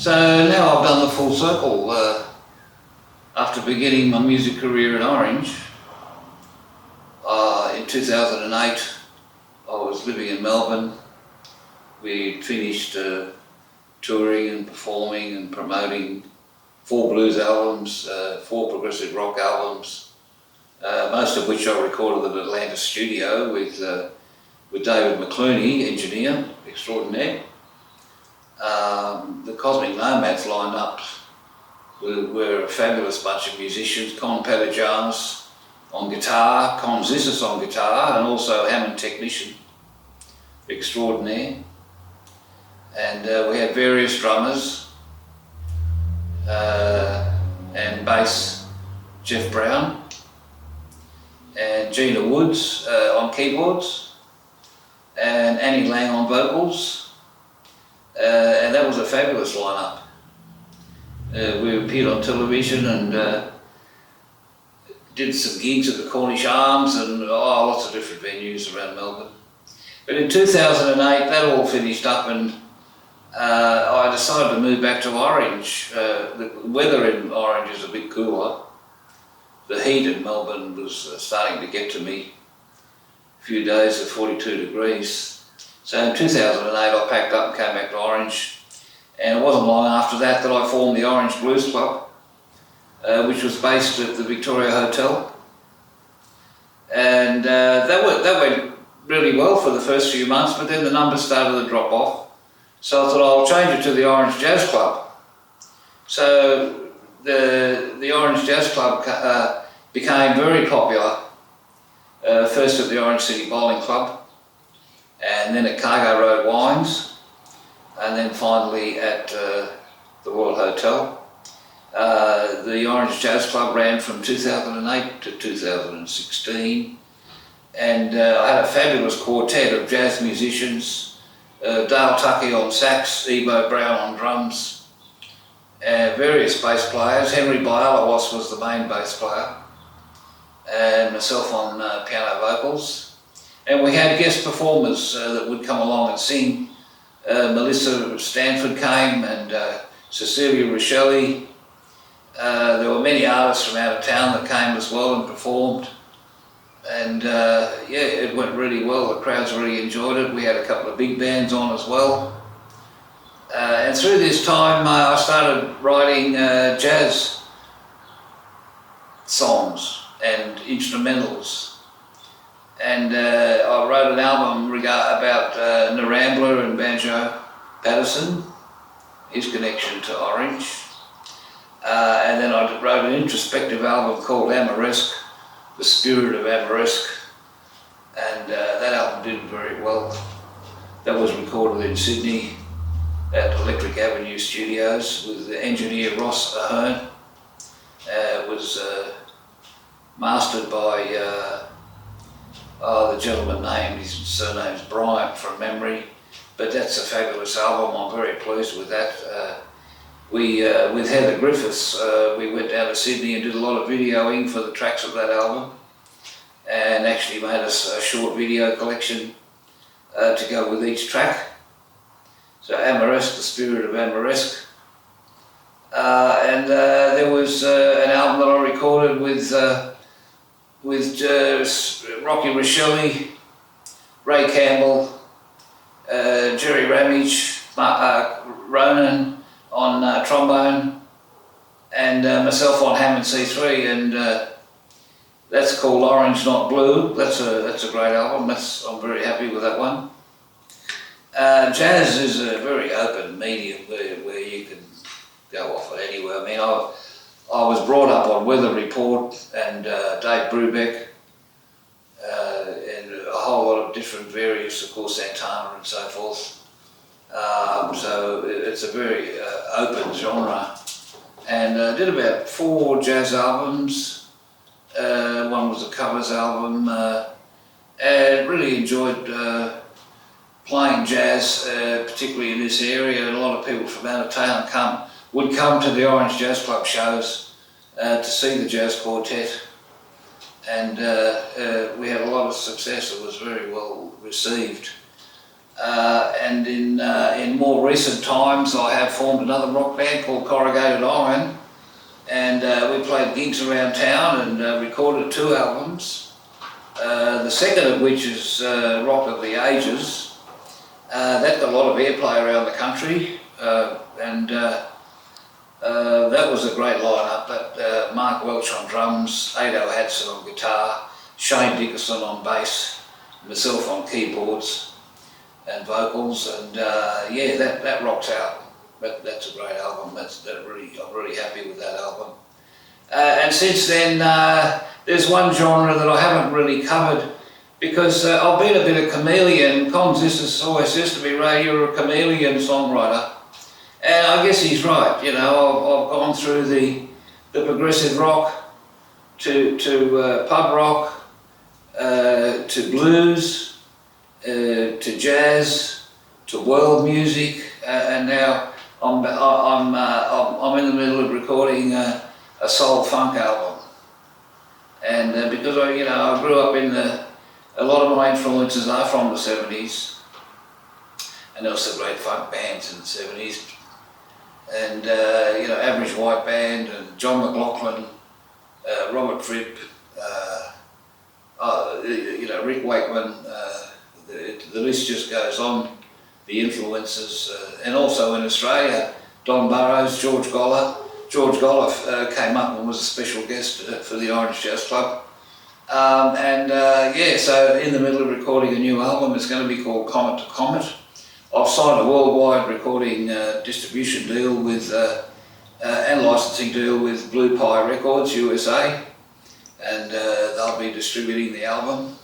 So now I've done the full circle. After beginning my music career in Orange, in 2008 I was living in Melbourne. We finished touring and performing and promoting 4 blues albums, 4 progressive rock albums, most of which I recorded at Atlanta studio with David McClooney, engineer extraordinaire. The Cosmic Nomads lined up. We're a fabulous bunch of musicians. Con Pelagianis on guitar, Con Zissis on guitar, and also Hammond technician extraordinaire. And we had various drummers and bass, Jeff Brown, and Gina Woods on keyboards, and Annie Lang on vocals. And that was a fabulous lineup. We appeared on television and did some gigs at the Cornish Arms and lots of different venues around Melbourne. But in 2008 that all finished up and I decided to move back to Orange. The weather in Orange is a bit cooler. The heat in Melbourne was starting to get to me. A few days of 42 degrees. So in 2008 I packed up and came back to Orange, and it wasn't long after that that I formed the Orange Blues Club, which was based at the Victoria Hotel. And that went really well for the first few months, but then the numbers started to drop off. So I thought I'll change it to the Orange Jazz Club. So the Orange Jazz Club became very popular, first at the Orange City Bowling Club, and then at Cargo Road Wines, and then finally at the Royal Hotel. The Orange Jazz Club ran from 2008 to 2016, and I had a fabulous quartet of jazz musicians, Dale Tuckey on sax, Ebo Brown on drums, various bass players. Henry Bialawas was the main bass player, and myself on piano vocals. And we had guest performers that would come along and sing. Melissa Stanford came and Cecilia Rochelle. There were many artists from out of town that came as well and performed. And it went really well. The crowds really enjoyed it. We had a couple of big bands on as well. And through this time I started writing jazz songs and instrumentals. And I wrote an album about Narambla and Banjo Patterson, his connection to Orange. And then I wrote an introspective album called Amoresque, The Spirit of Amoresque. And that album did very well. That was recorded in Sydney at Electric Avenue Studios with the engineer Ross Ahern. It was mastered by the gentleman named, his surname's Bryant from memory, but that's a fabulous album. I'm very pleased with that. With Heather Griffiths, we went down to Sydney and did a lot of videoing for the tracks of that album, and actually made us a short video collection to go with each track. So Amoresque, The Spirit of Amoresque. And there was an album that I recorded with Rocky Rochelle, Ray Campbell, Jerry Ramage, Ronan on trombone, and myself on Hammond C3, and that's called Orange Not Blue. That's a great album. I'm very happy with that one. Jazz is a very open medium where you can go off it anywhere. I mean, I was brought up on Weather Report and Dave Brubeck, and a whole lot of different various, of course, Santana and so forth. So it's a very open genre. And I did about 4 jazz albums. One was a covers album, and really enjoyed playing jazz, particularly in this area. And a lot of people from out of town would come to the Orange Jazz Club shows to see the jazz quartet, and we had a lot of success. It was very well received. And in more recent times, I have formed another rock band called Corrugated, and we played gigs around town and recorded 2 albums. The second of which is Rock of the Ages. That got a lot of airplay around the country, and that was a great lineup. But Mark Welch on drums, Ado Hadson on guitar, Shane Dickerson on bass, myself on keyboards and vocals, and yeah, that rocks out. That's a great album. I'm really happy with that album. And since then, there's one genre that I haven't really covered, because I've been a bit of chameleon. Con Zissis always says to me, "Ray, you're a chameleon songwriter," and I guess he's right. You know, I've gone through the progressive rock to pub rock, to blues, to jazz, to world music, and now I'm in the middle of recording a soul funk album. And because I grew up in a lot of my influences are from the 70s, and there were some great funk bands in the 70s, and Average White Band and John McLaughlin, Robert Fripp, Rick Wakeman. The list just goes on. The influences, and also in Australia, Don Burrows, George Goller. George Goller came up and was a special guest for the Orange Jazz Club. So in the middle of recording a new album. It's going to be called Comet to Comet. I've signed a worldwide recording distribution deal with and licensing deal with Blue Pie Records USA, and they'll be distributing the album.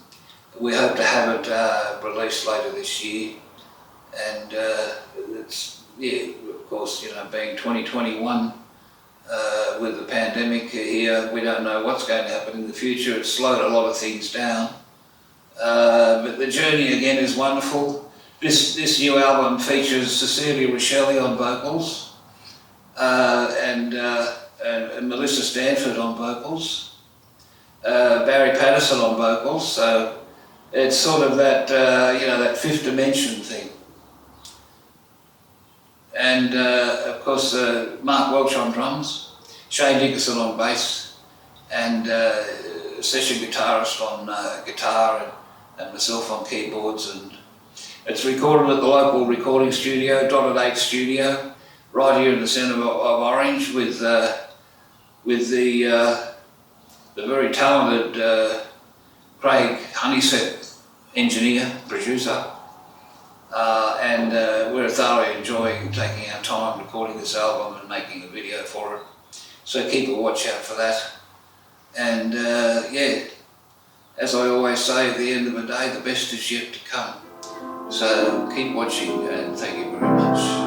We hope to have it released later this year, and of course, being 2021 with the pandemic here, we don't know what's going to happen in the future. It's slowed a lot of things down, but the journey again is wonderful. This new album features Cecilia Rochelle on vocals, and Melissa Stanford on vocals, Barry Patterson on vocals. So it's sort of that that fifth dimension thing. And of course Mark Welch on drums, Shane Dickerson on bass, and session guitarist on guitar, and myself on keyboards. And it's recorded at the local recording studio, Dotted 8 Studio, right here in the centre of Orange, with the very talented Craig Honeysett, engineer, producer. And we're thoroughly enjoying taking our time recording this album and making a video for it. So keep a watch out for that. And as I always say, at the end of the day, the best is yet to come. So keep watching, and thank you very much.